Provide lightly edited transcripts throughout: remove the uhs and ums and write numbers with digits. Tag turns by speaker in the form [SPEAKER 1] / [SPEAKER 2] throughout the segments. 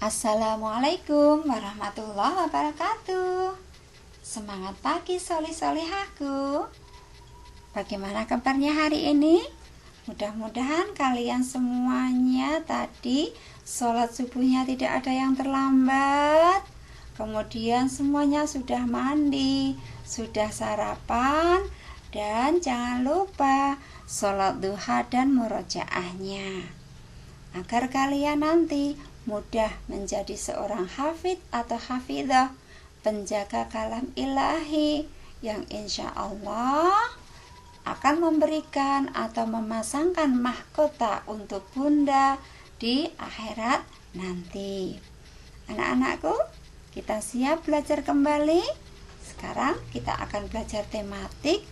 [SPEAKER 1] Assalamualaikum warahmatullahi wabarakatuh. Semangat pagi solih-solihaku. Bagaimana kabarnya hari ini? Mudah-mudahan kalian semuanya tadi sholat subuhnya tidak ada yang terlambat. Kemudian semuanya sudah mandi, sudah sarapan, dan jangan lupa sholat duha dan murojaahnya, agar kalian nanti mudah menjadi seorang hafid atau hafidah, penjaga kalam ilahi yang insya Allah akan memberikan atau memasangkan mahkota untuk bunda di akhirat nanti. Anak-anakku, kita siap belajar kembali? Sekarang kita akan belajar tematik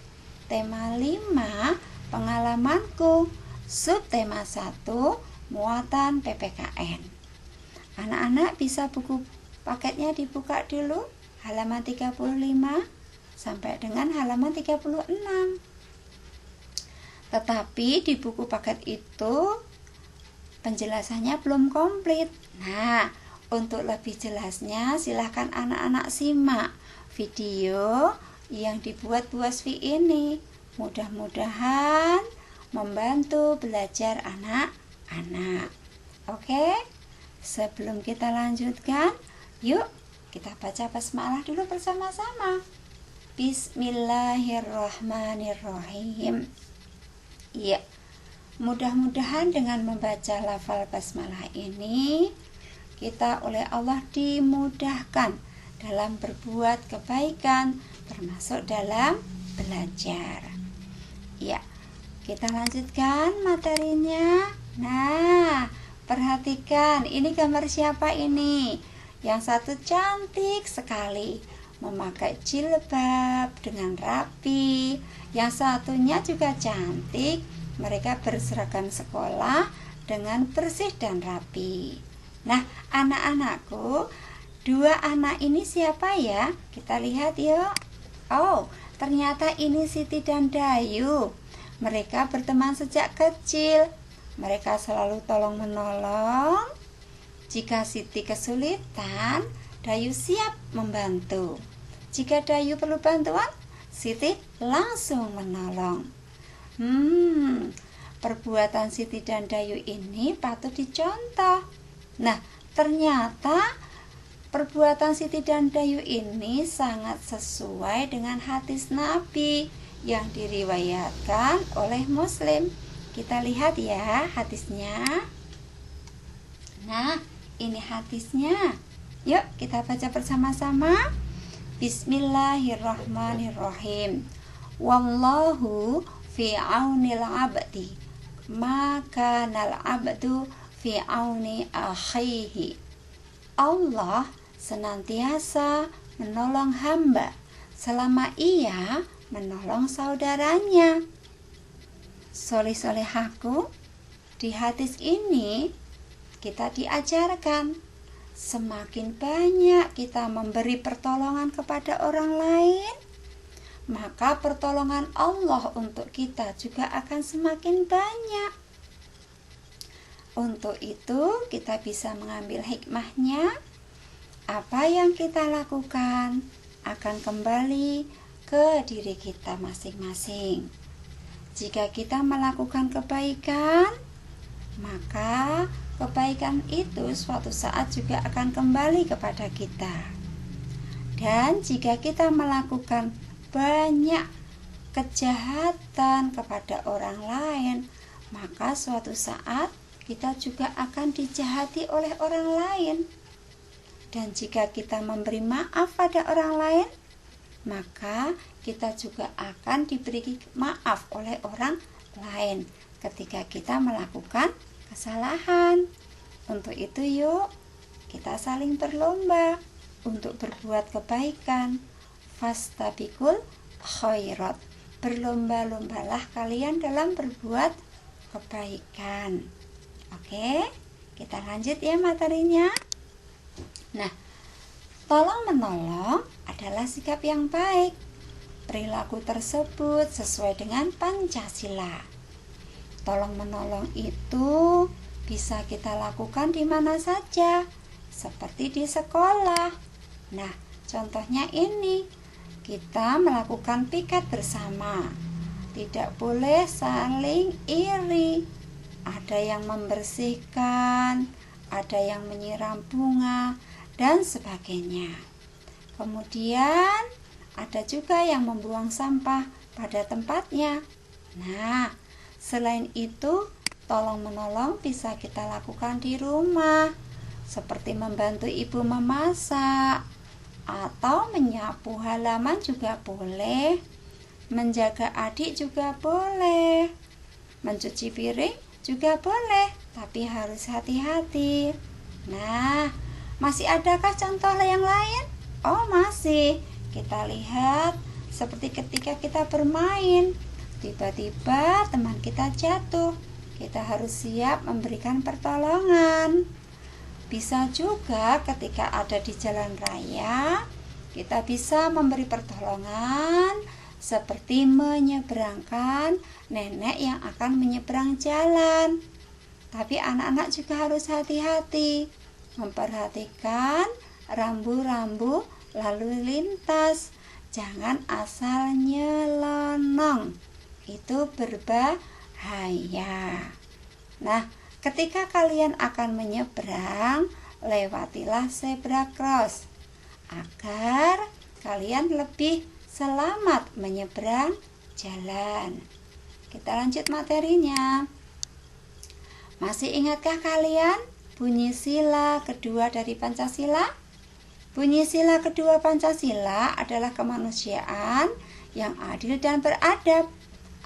[SPEAKER 1] tema 5 pengalamanku, subtema 1 muatan PPKN. Anak-anak bisa buku paketnya dibuka dulu halaman 35 sampai dengan halaman 36. Tetapi di buku paket itu penjelasannya belum komplit. Nah, untuk lebih jelasnya silahkan anak-anak simak video yang dibuat Bu Asfi ini. Mudah-mudahan membantu belajar anak-anak. Oke? Sebelum kita lanjutkan, yuk kita baca basmalah dulu bersama-sama. Bismillahirrahmanirrahim. Ya, mudah-mudahan dengan membaca lafal basmalah ini, kita oleh Allah dimudahkan dalam berbuat kebaikan, termasuk dalam belajar. Ya, kita lanjutkan materinya. Nah, perhatikan, ini gambar siapa ini? Yang satu cantik sekali, memakai jilbab dengan rapi. Yang satunya juga cantik, mereka berseragam sekolah dengan bersih dan rapi. Nah, anak-anakku, dua anak ini siapa ya? Kita lihat yuk. Oh, ternyata ini Siti dan Dayu. Mereka berteman sejak kecil. Mereka selalu tolong menolong. Jika Siti kesulitan, Dayu siap membantu. Jika Dayu perlu bantuan, Siti langsung menolong. Perbuatan Siti dan Dayu ini patut dicontoh. Nah, ternyata perbuatan Siti dan Dayu ini sangat sesuai dengan hadis Nabi yang diriwayatkan oleh Muslim. Kita lihat ya hadisnya. Nah, ini hadisnya. Yuk kita baca bersama-sama. Bismillahirrahmanirrahim. Wallahu fi aunil abdi, maka nal abdu fi auni akhihi. Allah senantiasa menolong hamba selama ia menolong saudaranya. Solih-solihaku, di hadis ini kita diajarkan semakin banyak kita memberi pertolongan kepada orang lain, maka pertolongan Allah untuk kita juga akan semakin banyak. Untuk itu kita bisa mengambil hikmahnya. Apa yang kita lakukan akan kembali ke diri kita masing-masing. Jika kita melakukan kebaikan, maka kebaikan itu suatu saat juga akan kembali kepada kita. Dan jika kita melakukan banyak kejahatan kepada orang lain, maka suatu saat kita juga akan dijahati oleh orang lain. Dan jika kita memberi maaf pada orang lain, maka kita juga akan diberi maaf oleh orang lain ketika kita melakukan kesalahan. Untuk itu yuk kita saling berlomba untuk berbuat kebaikan. Fastabiqul khairat, berlomba-lombalah kalian dalam berbuat kebaikan. Oke, kita lanjut ya materinya. Nah, tolong menolong adalah sikap yang baik. Perilaku tersebut sesuai dengan Pancasila. Tolong menolong itu bisa kita lakukan di mana saja, seperti di sekolah. Nah, contohnya ini, kita melakukan piket bersama. Tidak boleh saling iri. Ada yang membersihkan, ada yang menyiram bunga, dan sebagainya. Kemudian ada juga yang membuang sampah pada tempatnya. Nah, selain itu, tolong-menolong bisa kita lakukan di rumah, seperti membantu ibu memasak, atau menyapu halaman juga boleh, menjaga adik juga boleh, mencuci piring juga boleh, tapi harus hati-hati. Nah, masih adakah contoh yang lain? Oh, masih. Kita lihat seperti ketika kita bermain, tiba-tiba teman kita jatuh. Kita harus siap memberikan pertolongan. Bisa juga ketika ada di jalan raya, kita bisa memberi pertolongan seperti menyeberangkan nenek yang akan menyeberang jalan. Tapi anak-anak juga harus hati-hati, memperhatikan rambu-rambu lalu lintas. Jangan asal nyelonong, itu berbahaya. Nah, ketika kalian akan menyeberang, lewatilah zebra cross agar kalian lebih selamat menyeberang jalan. Kita lanjut materinya. Masih ingatkah kalian bunyi sila kedua dari Pancasila? Bunyi sila kedua Pancasila adalah kemanusiaan yang adil dan beradab.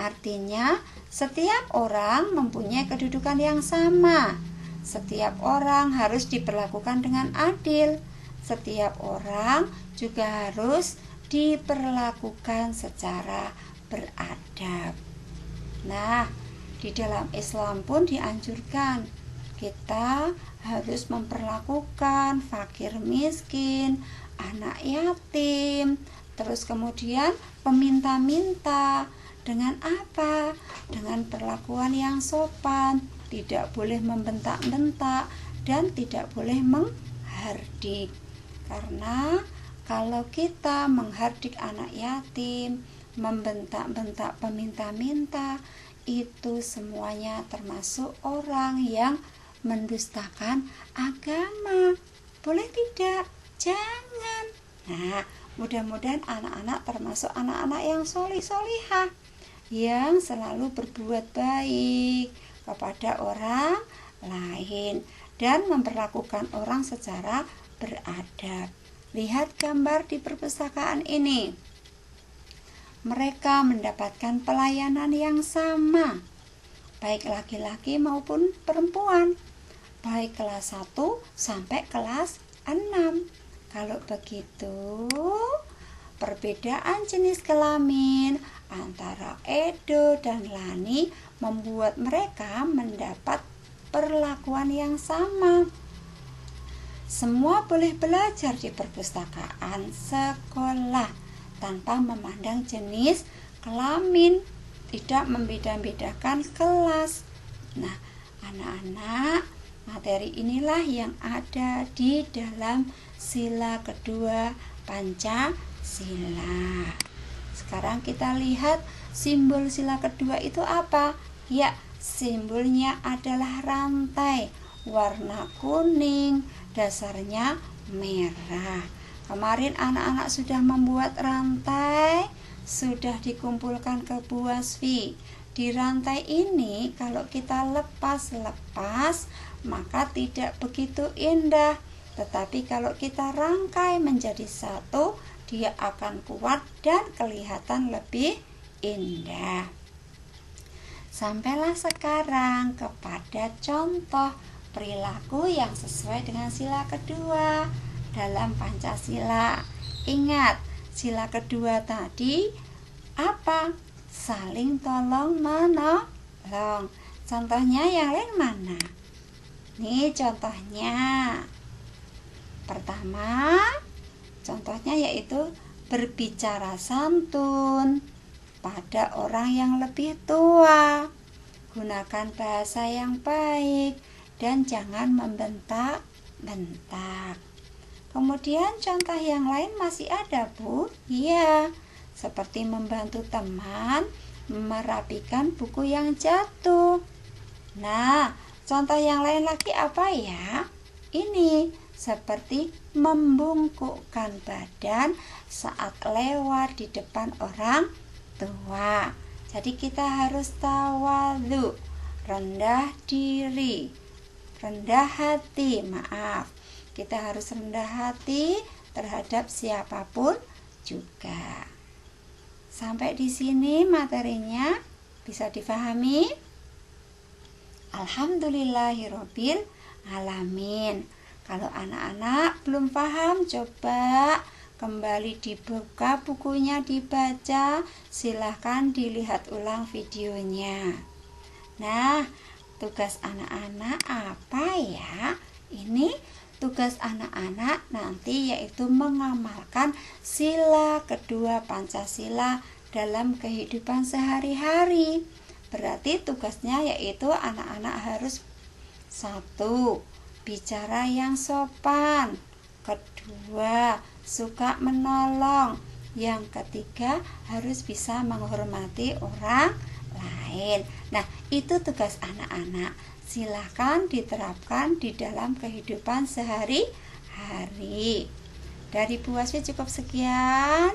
[SPEAKER 1] Artinya, setiap orang mempunyai kedudukan yang sama. Setiap orang harus diperlakukan dengan adil. Setiap orang juga harus diperlakukan secara beradab. Nah, di dalam Islam pun dianjurkan kita harus memperlakukan fakir miskin, anak yatim, terus kemudian peminta-minta. Dengan apa? Dengan perlakuan yang sopan, tidak boleh membentak-bentak dan tidak boleh menghardik. Karena kalau kita menghardik anak yatim, membentak-bentak peminta-minta, itu semuanya termasuk orang yang mendustakan agama. Boleh tidak? Jangan. Nah, mudah-mudahan anak-anak termasuk anak-anak yang solih-solihah, yang selalu berbuat baik kepada orang lain dan memperlakukan orang secara beradab. Lihat gambar di perpustakaan ini. Mereka mendapatkan pelayanan yang sama, baik laki-laki maupun perempuan, baik kelas 1 sampai kelas 6. Kalau begitu, perbedaan jenis kelamin antara Edo dan Lani membuat mereka mendapat perlakuan yang sama. Semua boleh belajar di perpustakaan sekolah tanpa memandang jenis kelamin, tidak membeda-bedakan kelas. Nah, anak-anak, materi inilah yang ada di dalam sila kedua Pancasila. Sekarang kita lihat simbol sila kedua itu apa? Ya, simbolnya adalah rantai, warna kuning, dasarnya merah. Kemarin anak-anak sudah membuat rantai, sudah dikumpulkan ke Bu Wasfi. Di rantai ini kalau kita lepas-lepas maka tidak begitu indah. Tetapi kalau kita rangkai menjadi satu, dia akan kuat dan kelihatan lebih indah. Sampailah sekarang kepada contoh perilaku yang sesuai dengan sila kedua dalam Pancasila. Ingat, sila kedua tadi apa? Saling tolong menolong. Contohnya yang lain mana? Nih contohnya. Pertama, contohnya yaitu berbicara santun pada orang yang lebih tua. Gunakan bahasa yang baik dan jangan membentak bentak. Kemudian contoh yang lain masih ada, Bu. Iya, seperti membantu teman merapikan buku yang jatuh. Nah, contoh yang lain lagi apa ya? Ini seperti membungkukkan badan saat lewat di depan orang tua. Jadi kita harus tawadhu, rendah diri, rendah hati, kita harus rendah hati terhadap siapapun juga. Sampai di sini materinya bisa difahami? Alhamdulillahirobbil alamin. Kalau anak-anak belum paham, coba kembali dibuka bukunya, dibaca, silahkan dilihat ulang videonya. Nah, tugas anak-anak apa ya? Ini tugas anak-anak nanti yaitu mengamalkan sila kedua Pancasila dalam kehidupan sehari-hari. Berarti tugasnya yaitu anak-anak harus 1. Bicara yang sopan. 2. Suka menolong. Yang 3. Harus bisa menghormati orang lain. Nah, itu tugas anak-anak. Silahkan diterapkan di dalam kehidupan sehari-hari. Dari Bu Wasfi cukup sekian.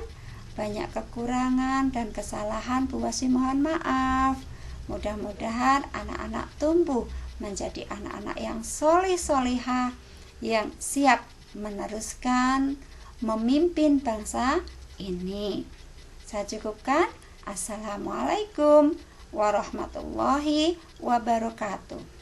[SPEAKER 1] Banyak kekurangan dan kesalahan, Bu Wasfi mohon maaf. Mudah-mudahan anak-anak tumbuh menjadi anak-anak yang solih-solihah, yang siap meneruskan memimpin bangsa ini. Saya cukupkan. Assalamualaikum warahmatullahi wabarakatuh.